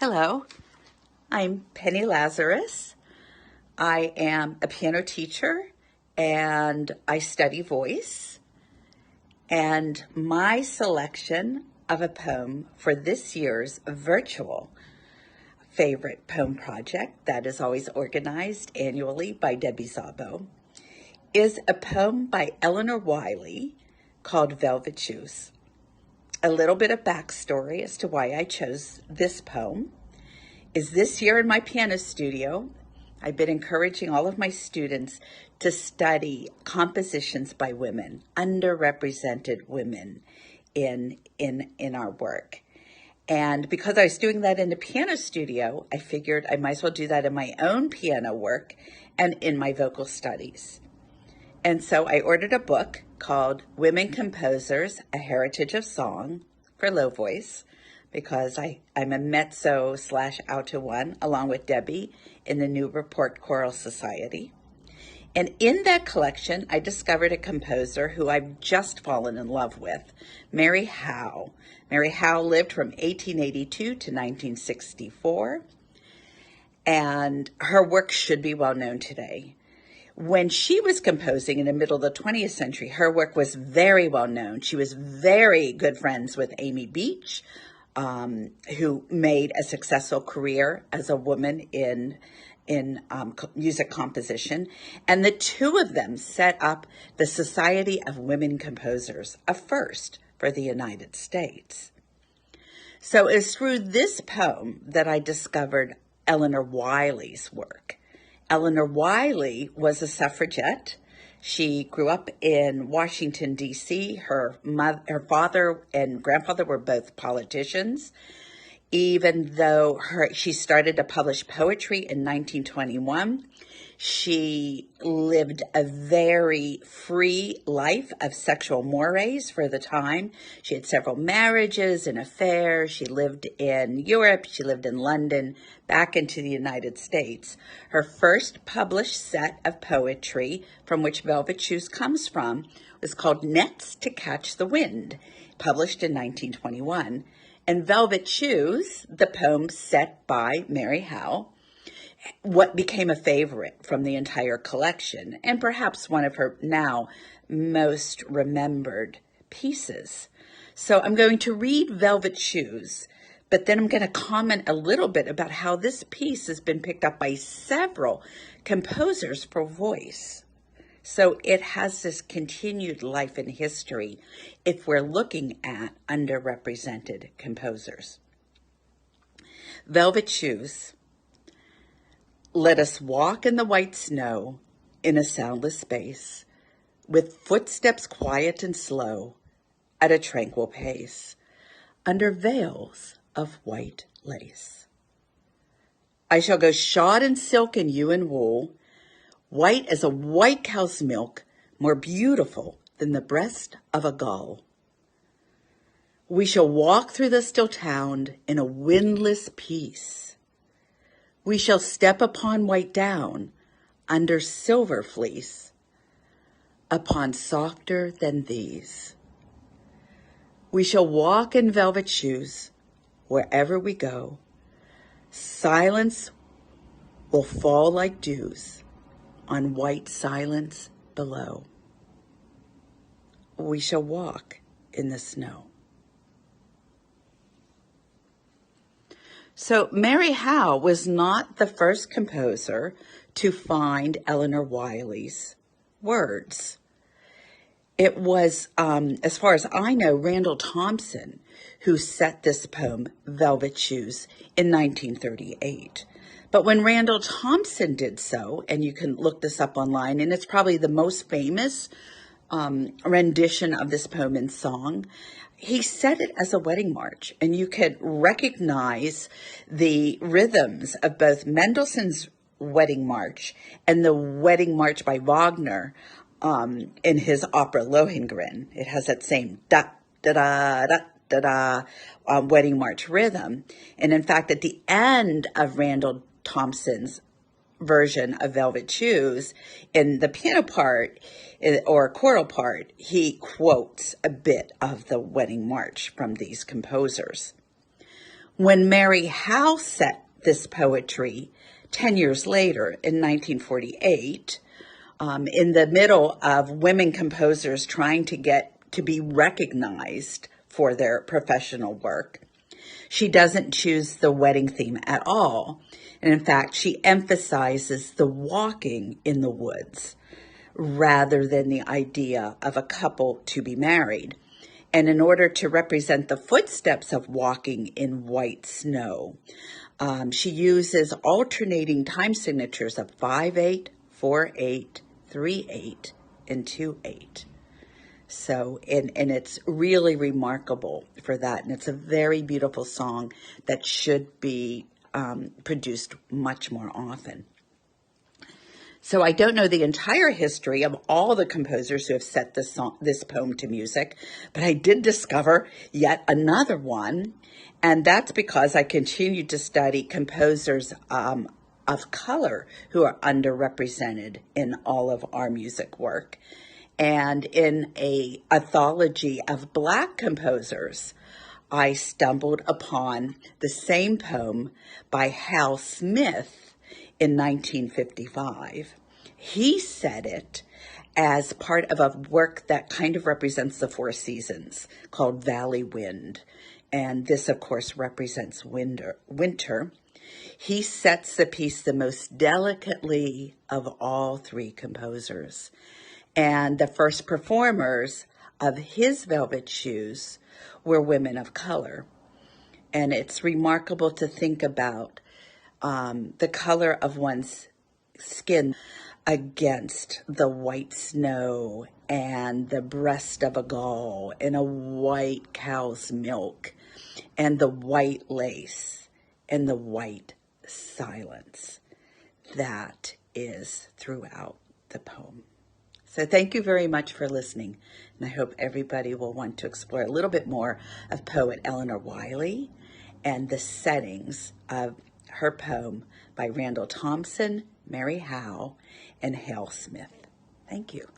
Hello, I'm Penny Lazarus. I am a piano teacher and I study voice. And my selection of a poem for this year's virtual favorite poem project that is always organized annually by Debbie Szabo is a poem by Eleanor Wiley called Velvet Shoes. A little bit of backstory as to why I chose this poem is this year in my piano studio, I've been encouraging all of my students to study compositions by women, underrepresented women in our work. And because I was doing that in the piano studio, I figured I might as well do that in my own piano work and in my vocal studies. And so I ordered a book called Women Composers, A Heritage of Song for Low Voice, because I'm a mezzo/alto one, along with Debbie in the Newburyport Choral Society. And in that collection, I discovered a composer who I've just fallen in love with, Mary Howe. Mary Howe lived from 1882 to 1964, and her work should be well known today. When she was composing in the middle of the 20th century, her work was very well known. She was very good friends with Amy Beach, who made a successful career as a woman in music composition. And the two of them set up the Society of Women Composers, a first for the United States. So it was through this poem that I discovered Eleanor Wiley's work. Eleanor Wiley was a suffragette. She grew up in Washington, D.C. Her father and grandfather were both politicians. Even though she started to publish poetry in 1921, she lived a very free life of sexual mores for the time. She had several marriages and affairs. She lived in Europe. She lived in London, back into the United States. Her first published set of poetry, from which Velvet Shoes comes from, was called Nets to Catch the Wind, published in 1921. And Velvet Shoes, the poem set by Mary Howe, what became a favorite from the entire collection, and perhaps one of her now most remembered pieces. So I'm going to read Velvet Shoes, but then I'm going to comment a little bit about how this piece has been picked up by several composers for voice. So it has this continued life in history if we're looking at underrepresented composers. Velvet Shoes. Let us walk in the white snow in a soundless space, with footsteps quiet and slow, at a tranquil pace, under veils of white lace. I shall go shod in silk and you in wool, white as a white cow's milk, more beautiful than the breast of a gull. We shall walk through the still town in a windless peace. We shall step upon white down, under silver fleece, upon softer than these. We shall walk in velvet shoes wherever we go. Silence will fall like dews on white silence below. We shall walk in the snow. So Mary Howe was not the first composer to find Eleanor Wiley's words. It was, as far as I know, Randall Thompson who set this poem, Velvet Shoes, in 1938. But when Randall Thompson did so, and you can look this up online, and it's probably the most famous rendition of this poem in song, he set it as a wedding march, and you could recognize the rhythms of both Mendelssohn's Wedding March and the Wedding March by Wagner in his opera Lohengrin. It has that same da-da-da-da-da Wedding March rhythm. And in fact, at the end of Randall Thompson's version of Velvet Shoes, in the piano part or choral part, he quotes a bit of the Wedding March from these composers. When Mary Howe set this poetry 10 years later in 1948, in the middle of women composers trying to get to be recognized for their professional work, she doesn't choose the wedding theme at all. And in fact, she emphasizes the walking in the woods rather than the idea of a couple to be married. And in order to represent the footsteps of walking in white snow, she uses alternating time signatures of 5/8, 4/8, 3/8, and 2/8. So, and it's really remarkable for that. And it's a very beautiful song that should be produced much more often. So I don't know the entire history of all the composers who have set this poem to music, but I did discover yet another one, and that's because I continued to study composers of color who are underrepresented in all of our music work. And in a anthology of Black composers, I stumbled upon the same poem by Hal Smith in 1955. He said it as part of a work that kind of represents the four seasons called Valley Wind. And this, of course, represents winter. He sets the piece the most delicately of all three composers. And the first performers of his Velvet Shoes were women of color. And it's remarkable to think about the color of one's skin against the white snow and the breast of a gull and a white cow's milk and the white lace and the white silence that is throughout the poem. So thank you very much for listening, and I hope everybody will want to explore a little bit more of poet Eleanor Wiley and the settings of her poem by Randall Thompson, Mary Howe, and Hal Smith. Thank you.